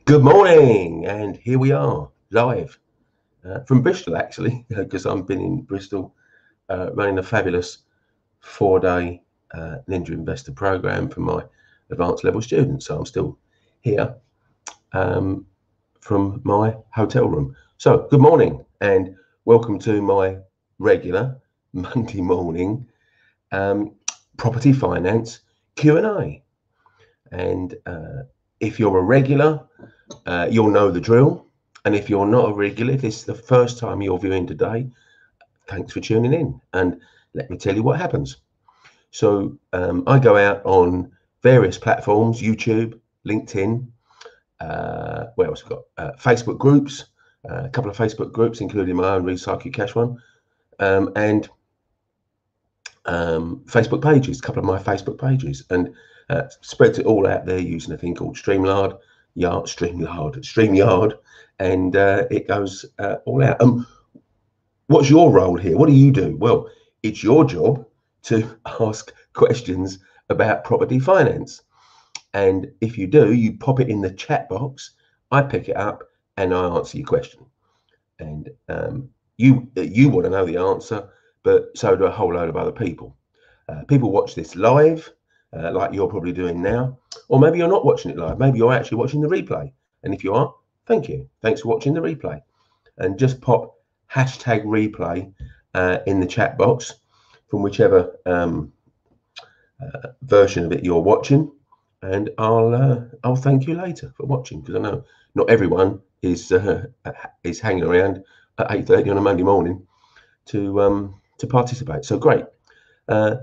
Good morning, and here we are live from Bristol, actually, because I've been in Bristol running a fabulous 4-day Ninja Investor program for my advanced level students. So I'm still here from my hotel room. So good morning, and welcome to my regular Monday morning property finance Q&A. And if you're a regular, you'll know the drill. And if you're not a regular, if this is the first time you're viewing today, thanks for tuning in. And let me tell you what happens. So I go out on various platforms, YouTube, LinkedIn, where else we've got Facebook groups, a couple of Facebook groups, including my own Recycle Cash one, and Facebook pages, a couple of my Facebook pages, and spreads it all out there using a thing called StreamYard, and it goes all out. What's your role here? What do you do? Well, it's your job to ask questions about property finance, and if you do, you pop it in the chat box. I pick it up and I answer your question. And you want to know the answer, but so do a whole load of other people. People watch this live, like you're probably doing now, or maybe you're not watching it live. Maybe you're actually watching the replay. And if you are, thank you. Thanks for watching the replay. And just pop #replay in the chat box from whichever version of it you're watching, and I'll thank you later for watching, because I know not everyone is hanging around at 8:30 on a Monday morning to participate. So great.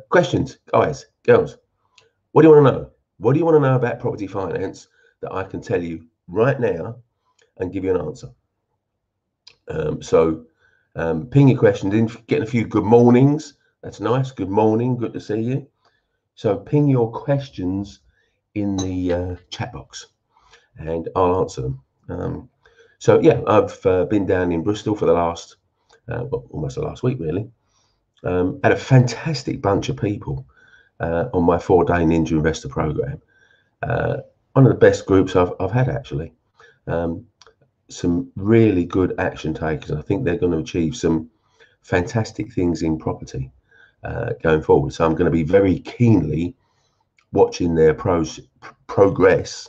Questions, guys, girls. What do you want to know? What do you want to know about property finance that I can tell you right now and give you an answer? Ping your questions in, getting a few good mornings. That's nice. Good morning. Good to see you. So ping your questions in the chat box and I'll answer them. So yeah, I've been down in Bristol for the last, almost the last week really. Had a fantastic bunch of people on my 4-day Ninja Investor program. One of the best groups I've had, actually. Some really good action takers. I think they're going to achieve some fantastic things in property going forward. So I'm going to be very keenly watching their progress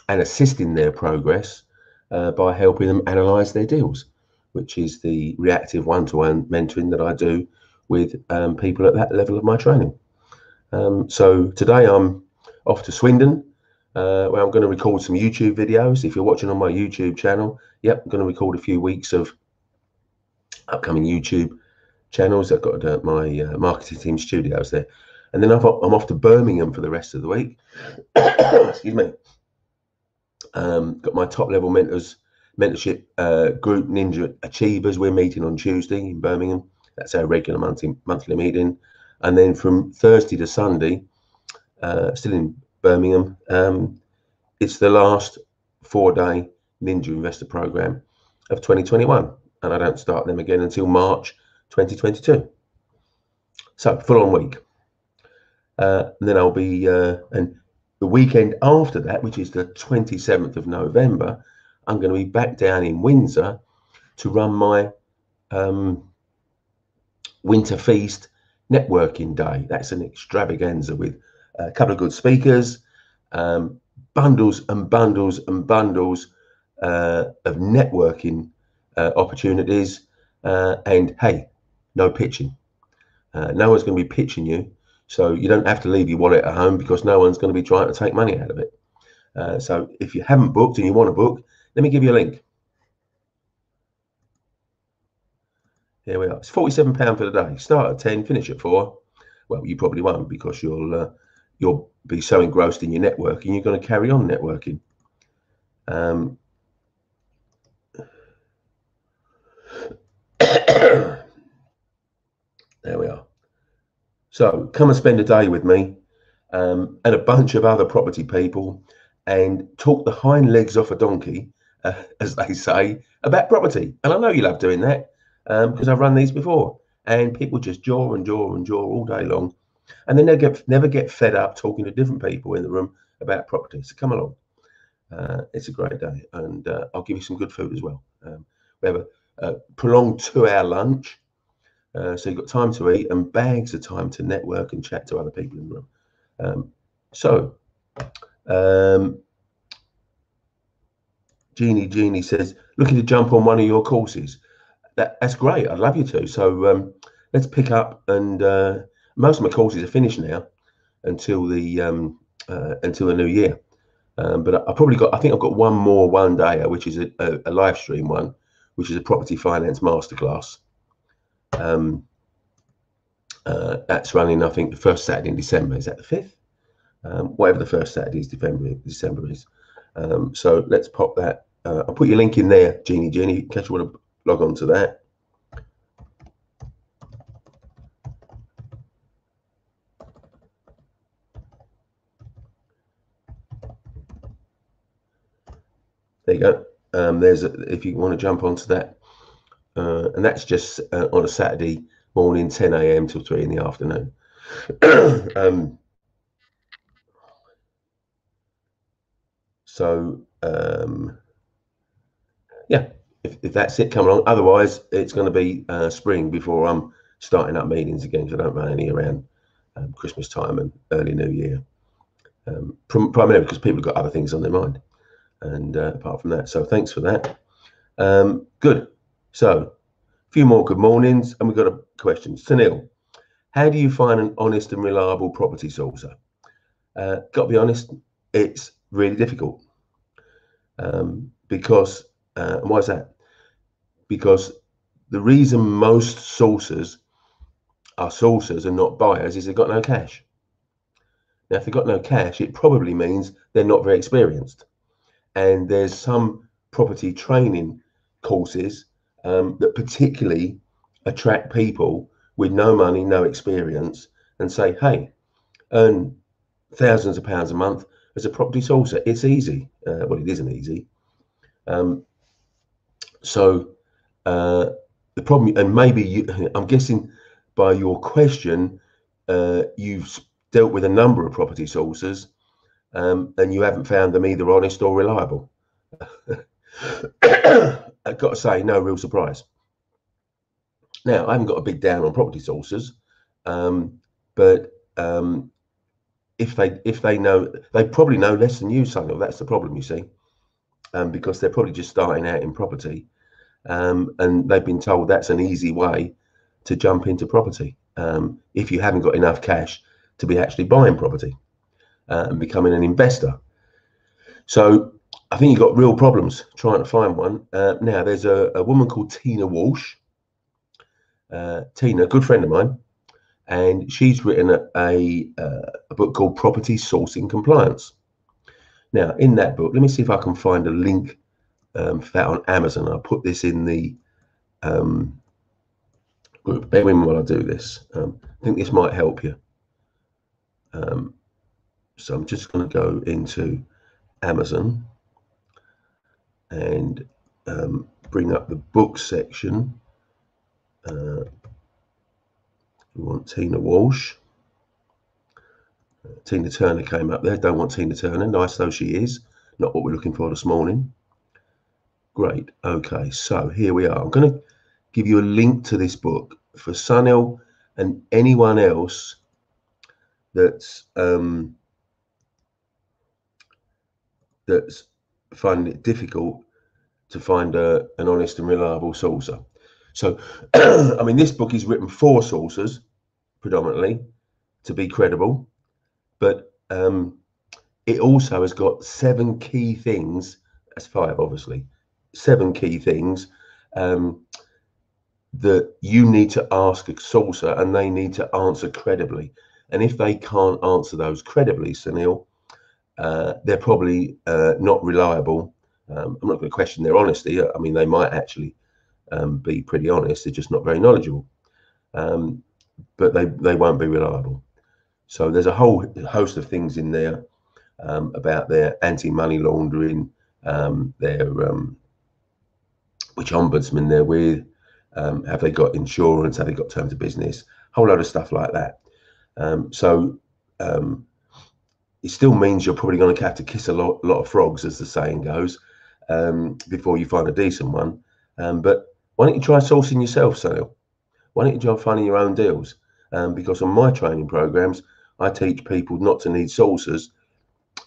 and assisting their progress by helping them analyze their deals, which is the reactive one-to-one mentoring that I do with people at that level of my training. So today I'm off to Swindon, where I'm going to record some YouTube videos. If you're watching on my YouTube channel, yep, I'm going to record a few weeks of upcoming YouTube channels. I've got my marketing team studios there. And then I'm off to Birmingham for the rest of the week. Excuse me. Got my top level mentorship group, Ninja Achievers. We're meeting on Tuesday in Birmingham. That's our regular monthly meeting. And then from Thursday to Sunday, still in Birmingham, it's the last 4-day Ninja Investor program of 2021. And I don't start them again until March 2022. So full on week. And then I'll be, and the weekend after that, which is the 27th of November, I'm going to be back down in Windsor to run my Winter Feast networking day. That's an extravaganza with a couple of good speakers, bundles and bundles and bundles of networking opportunities, and hey, no pitching. No one's going to be pitching you, so you don't have to leave your wallet at home, because no one's going to be trying to take money out of it. So if you haven't booked and you want to book, let me give you a link. Here we are. It's £47 for the day. Start at 10, finish at 4. Well, you probably won't, because you'll be so engrossed in your networking, you're going to carry on networking. There we are. So come and spend a day with me and a bunch of other property people, and talk the hind legs off a donkey, as they say, about property. And I know you love doing that, because I've run these before, and people just jaw and jaw and jaw all day long, and then they never get fed up talking to different people in the room about property. So come along. It's a great day, and I'll give you some good food as well. We have a prolonged 2-hour lunch, so you've got time to eat and bags of time to network and chat to other people in the room. Jeannie says, looking to jump on one of your courses. That's great. I'd love you to. So let's pick up, and most of my courses are finished now until the new year. But I think I've got one more one day, which is a live stream one, which is a property finance masterclass. That's running, I think, the first Saturday in December. Is that the 5th? Whatever the first Saturday is, December is. So let's pop that. I'll put your link in there, Jeannie, in case you want to log on to that. There you go. If you want to jump onto that, and that's just on a Saturday morning, 10 a.m. till 3 in the afternoon. Yeah, if that's it, come along. Otherwise, it's going to be spring before I'm starting up meetings again. So I don't run any around Christmas time and early New Year, primarily because people have got other things on their mind. And apart from that, so thanks for that. Good. So a few more good mornings, and we've got a question. Sunil, how do you find an honest and reliable property sourcer? Got to be honest, it's really difficult. Because and why is that? Because the reason most sourcers are sourcers and not buyers is they've got no cash. Now, if they've got no cash, it probably means they're not very experienced. And there's some property training courses that particularly attract people with no money, no experience, and say, hey, earn thousands of pounds a month as a property sourcer. It's easy. Well, it isn't easy. So the problem, and maybe I'm guessing by your question, you've dealt with a number of property sourcers, and you haven't found them either honest or reliable. I've got to say, no real surprise. Now, I haven't got a big down on property sourcers, but if they know, they probably know less than you, Sunil. That's the problem, you see, because they're probably just starting out in property, and they've been told that's an easy way to jump into property if you haven't got enough cash to be actually buying property and becoming an investor. So I think you've got real problems trying to find one. Now, there's a woman called Tina Walsh. Tina, a good friend of mine, and she's written a book called Property Sourcing Compliance. Now, in that book, let me see if I can find a link for that on Amazon. I'll put this in the group. Bear with me while I do this. I think this might help you. So I'm just going to go into Amazon and bring up the book section. We want Tina Walsh. Tina Turner came up there. Don't want Tina Turner. Nice though she is. Not what we're looking for this morning. Great. Okay, so here we are. I'm going to give you a link to this book for Sunil and anyone else that's finding it difficult to find an honest and reliable sourcer. So, I mean, this book is written for sourcers predominantly to be credible, but it also has got 7 key things. That's 5, obviously. 7 key things that you need to ask a sourcer, and they need to answer credibly. And if they can't answer those credibly, Sunil, they're probably not reliable. I'm not going to question their honesty. I mean, they might actually be pretty honest. They're just not very knowledgeable, but they won't be reliable. So there's a whole host of things in there about their anti-money laundering, their which ombudsman they're with, have they got insurance, have they got terms of business, a whole load of stuff like that. it still means you're probably going to have to kiss a lot of frogs, as the saying goes, before you find a decent one. But why don't you try sourcing yourself, Sunil? Why don't you try finding your own deals? Because on my training programs, I teach people not to need sourcers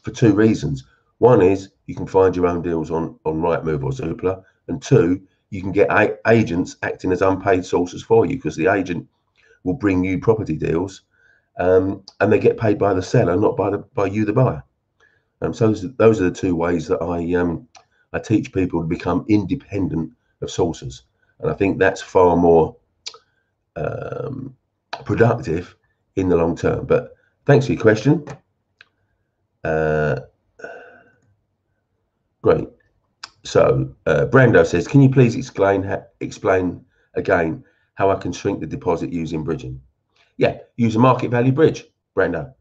for two reasons. One is you can find your own deals on Rightmove or Zoopla, and two, you can get agents acting as unpaid sourcers for you, because the agent will bring you property deals, and they get paid by the seller, not by you, the buyer. So those are the two ways that I teach people to become independent of sourcers, and I think that's far more productive in the long term. But thanks for your question. Great. So Brando says, can you please explain again how I can shrink the deposit using bridging? Yeah, use a market value bridge, Brando.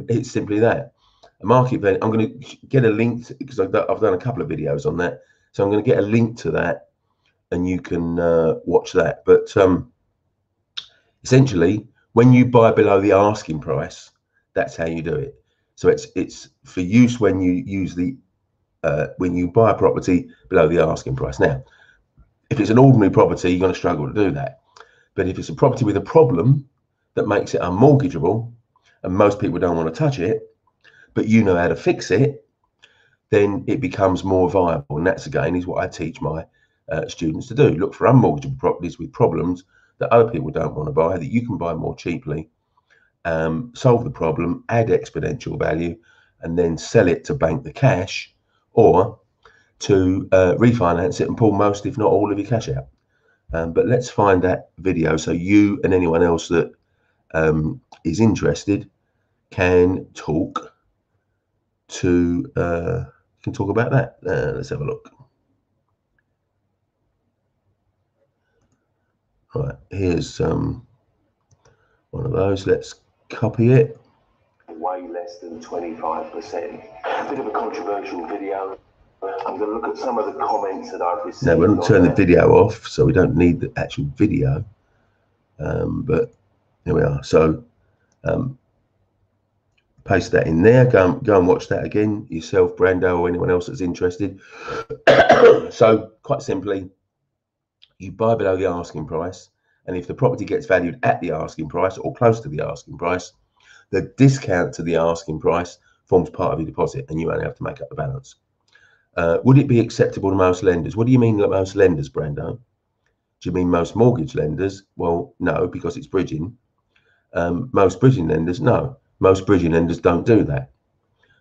It's simply that. A market value. I'm going to get a link because I've done a couple of videos on that. So I'm going to get a link to that, and you can watch that. But essentially, when you buy below the asking price, that's how you do it. So it's for use when you use the when you buy a property below the asking price. Now, if it's an ordinary property, you're going to struggle to do that. But if it's a property with a problem that makes it unmortgageable, and most people don't want to touch it, but you know how to fix it, then it becomes more viable. And that's, again, is what I teach my students to do. Look for unmortgageable properties with problems that other people don't want to buy, that you can buy more cheaply, solve the problem, add exponential value, and then sell it to bank the cash, or to refinance it and pull most, if not all, of your cash out. But let's find that video so you and anyone else that is interested can talk about that. Let's have a look. Right, here's one of those. Let's copy it. Way less than 25%. A bit of a controversial video. I'm going to look at some of the comments that I've received. Now, we're going to turn the video off, so we don't need the actual video. But here we are. So paste that in there. Go and watch that again yourself, Brando, or anyone else that's interested. So quite simply, you buy below the asking price, and if the property gets valued at the asking price or close to the asking price, the discount to the asking price forms part of your deposit, and you only have to make up the balance. Would it be acceptable to most lenders? What do you mean most lenders, Brando? Do you mean most mortgage lenders? Well, no, because it's bridging. Most bridging lenders, no. Most bridging lenders don't do that.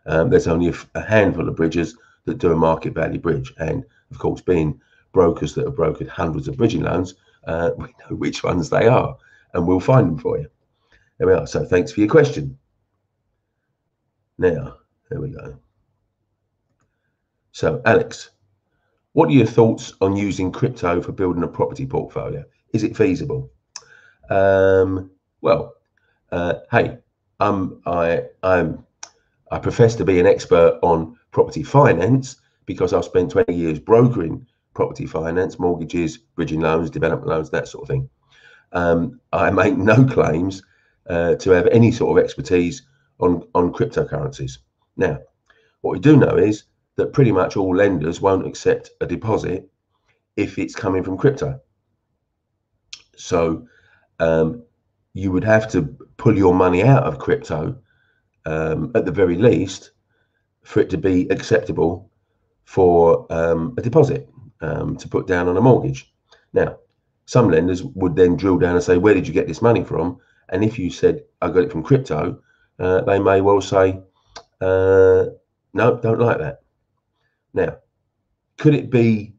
There's only a handful of bridgers that do a market value bridge. And of course, being brokers that have brokered hundreds of bridging loans, we know which ones they are, and we'll find them for you. There we are. So thanks for your question. Now, there we go. So Alex, what are your thoughts on using crypto for building a property portfolio? Is it feasible? Well, hey, I profess to be an expert on property finance because I've spent 20 years brokering property finance, mortgages, bridging loans, development loans, that sort of thing. I make no claims to have any sort of expertise on cryptocurrencies. Now, what we do know is that pretty much all lenders won't accept a deposit if it's coming from crypto. So you would have to pull your money out of crypto at the very least for it to be acceptable for a deposit to put down on a mortgage. Now, some lenders would then drill down and say, where did you get this money from? And if you said, I got it from crypto, they may well say, no, don't like that. Now, could it be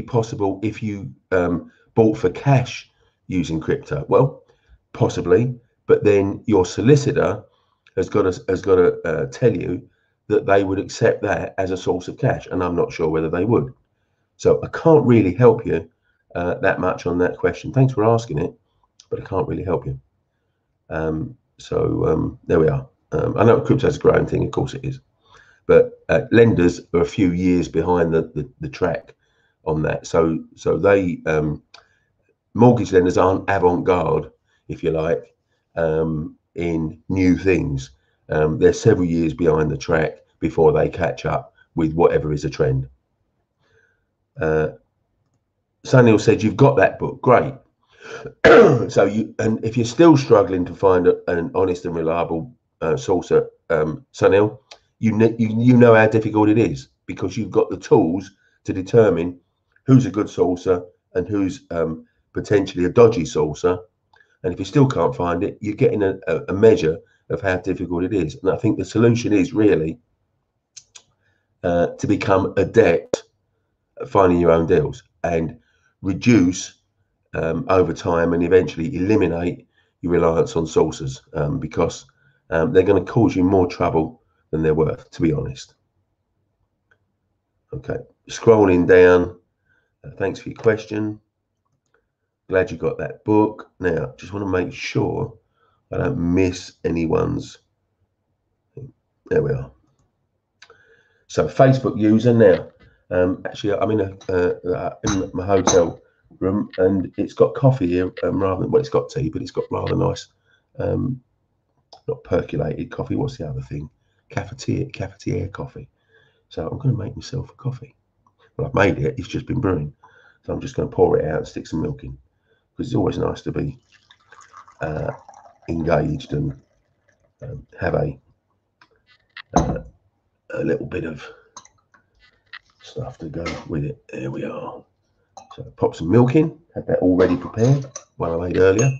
possible if you bought for cash using crypto? Well, possibly, but then your solicitor has got to tell you that they would accept that as a source of cash, and I'm not sure whether they would. So I can't really help you that much on that question. Thanks for asking it, but I can't really help you. There we are. I know crypto's a growing thing, of course it is, but lenders are a few years behind the track on that. So they mortgage lenders aren't avant-garde, if you like, in new things. they're several years behind the track before they catch up with whatever is a trend. Sunil said, you've got that book, great. So and if you're still struggling to find an honest and reliable soucer, Sunil, you know how difficult it is, because you've got the tools to determine who's a good soucer and who's potentially a dodgy soucer. And if you still can't find it, you're getting a measure of how difficult it is. And I think the solution is really to become adept at finding your own deals and reduce over time and eventually eliminate your reliance on soucers, because they're going to cause you more trouble than they're worth, to be honest. Okay, scrolling down. Thanks for your question. Glad you got that book. Now, just want to make sure I don't miss anyone's. There we are. So, Facebook user now. Actually, I'm in my hotel room, and it's got coffee here rather than, well, it's got tea, but it's got rather nice, not percolated coffee. What's the other thing? Cafetiere coffee. So I'm going to make myself a coffee. Well, I've made it. It's just been brewing. So I'm just going to pour it out and stick some milk in, because it's always nice to be engaged and have a little bit of stuff to go with it. There we are. So pop some milk in. Had that already prepared, one I made earlier.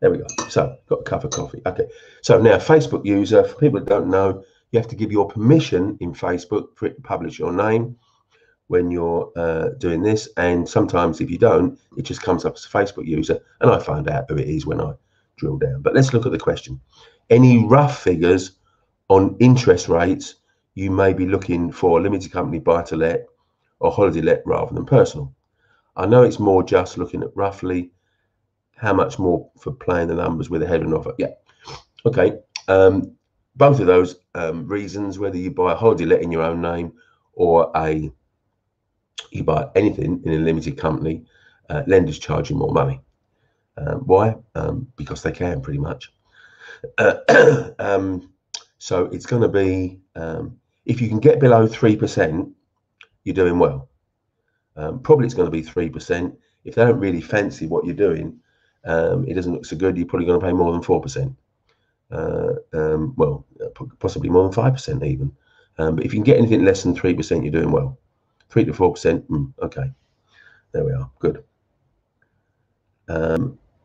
There we go. So got a cup of coffee. Okay. So now, Facebook user, for people that don't know, you have to give your permission in Facebook for it to publish your name when you're doing this. And sometimes if you don't, it just comes up as a Facebook user. And I find out who it is when I drill down. But let's look at the question. Any rough figures on interest rates you may be looking for limited company buy-to-let or holiday let rather than personal? I know it's more just looking at roughly how much more for playing the numbers with a head and offer. Yeah. Okay. Both of those reasons, whether you buy a holiday let in your own name or you buy anything in a limited company, lenders charge you more money. Why? Because they can, pretty much. So it's going to be, if you can get below 3%, you're doing well. Probably it's going to be 3%. If they don't really fancy what you're doing, it doesn't look so good, you're probably going to pay more than 4%. Well, possibly more than 5% even. But if you can get anything less than 3%, you're doing well. 3 to 4%, okay. There we are, good.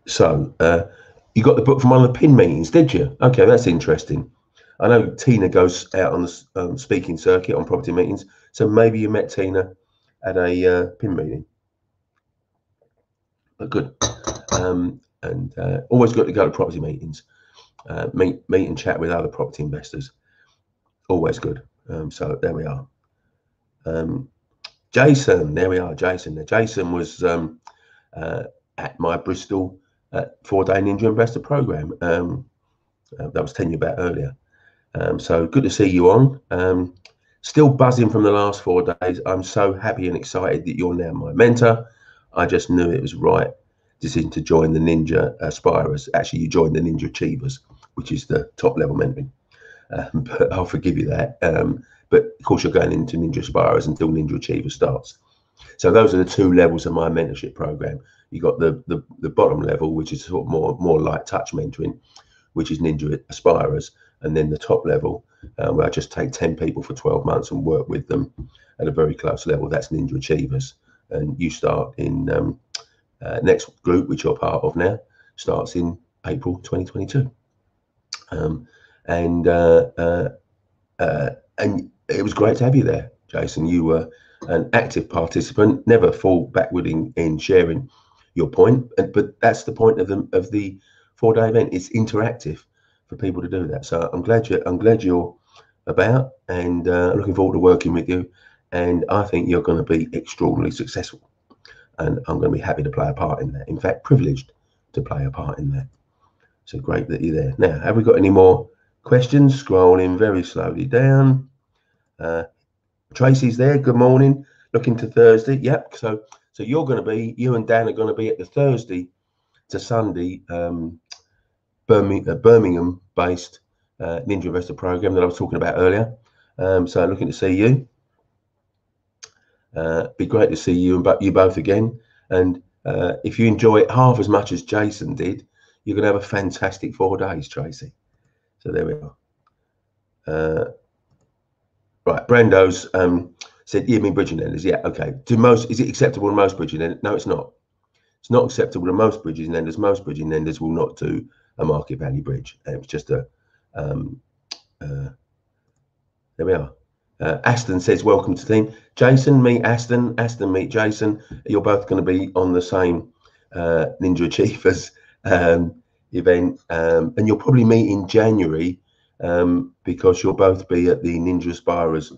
So you got the book from one of the PIN meetings, did you? Okay, that's interesting. I know Tina goes out on the speaking circuit on property meetings, so maybe you met Tina at a PIN meeting. But good. And always good to go to property meetings, meet and chat with other property investors. Always good. So there we are. Jason, there we are. Jason. Now, Jason was at my Bristol 4-day Ninja Investor program. That was telling you about earlier. So good to see you on. Still buzzing from the last 4 days. I'm so happy and excited that you're now my mentor. I just knew it was right decision to join the Ninja Aspirers. Actually, you joined the Ninja Achievers, which is the top level mentoring. But I'll forgive you that. But of course, you're going into Ninja Aspirers until Ninja Achiever starts. So those are the 2 levels of my mentorship program. You got the bottom level, which is sort of more light touch mentoring, which is Ninja Aspirers, and then the top level, where I just take 10 people for 12 months and work with them at a very close level. That's Ninja Achievers, and you start in next group, which you're part of now, starts in April 2022. And it was great to have you there, Jason. You were an active participant, never fall backward in sharing your point. But that's the point of the 4-day event. It's interactive for people to do that. So I'm glad you're about, and looking forward to working with you. And I think you're going to be extraordinarily successful. And I'm going to be happy to play a part in that. In fact, privileged to play a part in that. So great that you're there. Now, have we got any more questions? Scrolling very slowly down. Tracy's there. Good morning. Looking to Thursday. Yep. So you and Dan are going to be at the Thursday to Sunday Birmingham-based Ninja Investor program that I was talking about earlier. So looking to see you. Be great to see you and you both again. And if you enjoy it half as much as Jason did, you're going to have a fantastic 4 days, Tracy. So there we are. Right, Brando's said, yeah, me bridging lenders. Yeah, okay. Is it acceptable to most bridging lenders? No, it's not. It's not acceptable to most bridging lenders. Most bridging lenders will not do a market value bridge. It's just a there we are. Aston says, welcome to the team. Jason, meet Aston. Aston, meet Jason. You're both going to be on the same Ninja Achievers event. And you'll probably meet in January because you'll both be at the Ninja Aspirers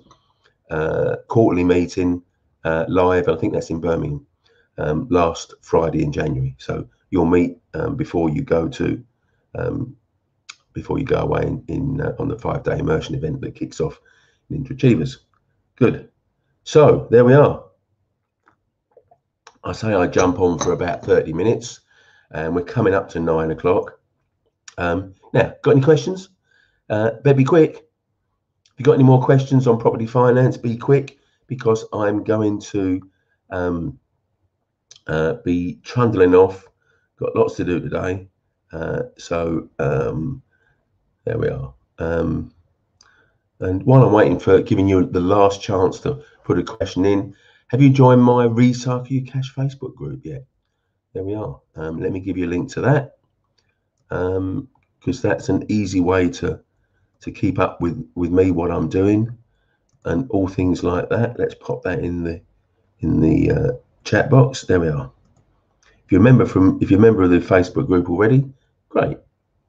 quarterly meeting live. I think that's in Birmingham last Friday in January. So you'll meet before you go away on the 5-day immersion event that kicks off Ninja Achievers. Good. So there we are. I say I jump on for about 30 minutes and we're coming up to 9 o'clock. Now, got any questions? Better be quick. If you've got any more questions on property finance, be quick because I'm going to be trundling off. Got lots to do today. So there we are. And while I'm waiting for giving you the last chance to put a question in, have you joined my Recycle Your Cash Facebook group yet? There we are. Let me give you a link to that because that's an easy way to keep up with me, what I'm doing, and all things like that. Let's pop that in the chat box. There we are. If you're a member of the Facebook group already, great.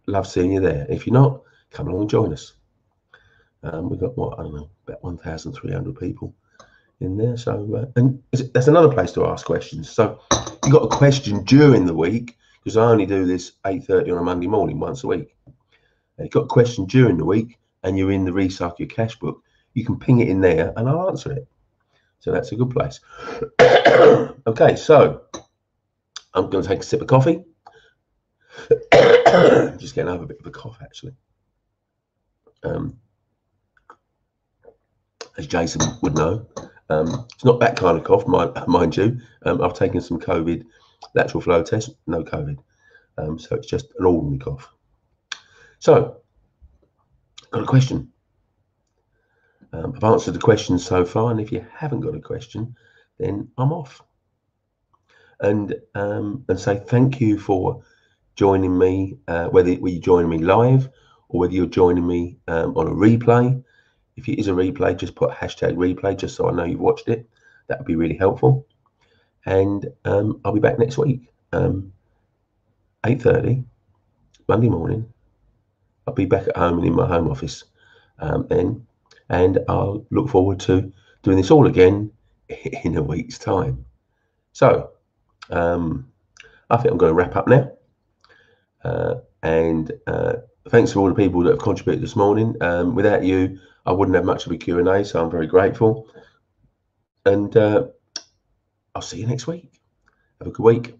Love seeing you there. If you're not, come along and join us. We've got what, I don't know, about 1,300 people in there. So and that's another place to ask questions. So if you've got a question during the week, because I only do this 8:30 on a Monday morning once a week. If you've got a question during the week and you're in the Recycle Your Cash book, you can ping it in there and I'll answer it. So that's a good place. Okay, so I'm going to take a sip of coffee. Just getting over a bit of a cough, actually. As Jason would know, it's not that kind of cough, mind you. I've taken some COVID lateral flow test, no COVID. So it's just an ordinary cough. So, got a question. I've answered the questions so far, and if you haven't got a question, then I'm off. And say thank you for joining me, whether you're joining me live or whether you're joining me on a replay. If it is a replay, just put #replay just so I know you've watched it. That would be really helpful. And I'll be back next week, 8:30, Monday morning. I'll be back at home and in my home office then. And I'll look forward to doing this all again in a week's time. So I think I'm going to wrap up now. Thanks to all the people that have contributed this morning. Without you, I wouldn't have much of a Q&A, so I'm very grateful. And I'll see you next week. Have a good week.